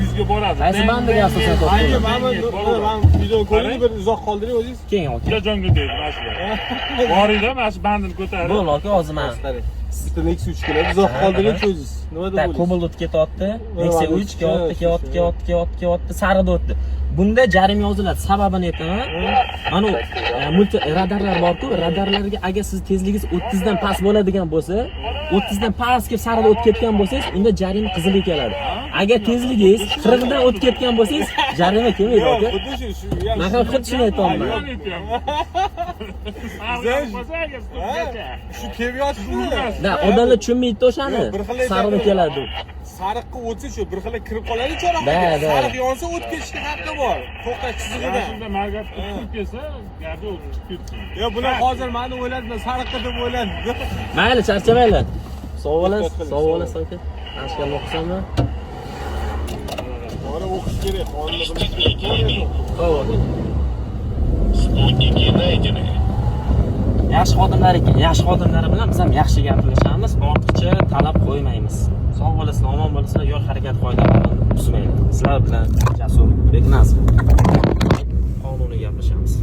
100 ga boradi. Qaysi bandiga asosan Ayni topdingiz? men video ko'ring, bir uzoq qoldiring o'zingiz. Keling aka. Jonga deydi mana shular. Boringlar, mana shu bandini ko'tarib. Bo'ldi aka, hozir men. Bitta Nexus 3 keladi, uzoq qoldiring o'zingiz. Nima deb Tak, Cobalt o'tib ketyapti. Nexus 3 kelyapti, sarida o'tdi. Bunda jarima yoziladi. Sababini aytaman. Mana multi radarlar bor-ku, radarlarga agar siz tezligingiz 30 dan past bo'ladigan bo'lsa, 30 dan past kelib sarida o'tib ketgan bo'lsangiz, unda jarima qizilga keladi. Agar tezligingiz 40 dan o'tib ketgan bo'lsangiz, jarima kelmaydi aka. Xuddi shu. Men ham xuddi shuni aytayapman. Shu kelyapti-ku. Da, odamlar tushunmaydi o'shani. Sarida keladi. Sariqqa o'tsa shu bir xil kirib qoladi cho'roqqa. Da. Sariq yonsa o'tib ketishga haqqi bor. To'xtash chizig'ida. Shunda margab kirib kelsa, garda o'tib ketsin. Yo, bular hozir meni o'yladilar, sariqqa deb o'yladi. Mayli, charchamanglar. Sog' bo'lasiz aka. Ashkan o'qisam-mi? Bora o'qish kerak, qonunni bilish kerak. Xo'p. Спутники найдены. Yaxshi xodimlar ekan. Yaxshi xodimlar bilan biz ham yaxshi gaplashamiz, ortiqcha talab qo'ymaymiz. Sog' bo'lasizlar, omon bo'lasizlar, yo'l harakat qoidalarini buzmaylik. Sizlar bilan Jasur Beknazov qonuniy gaplashamiz.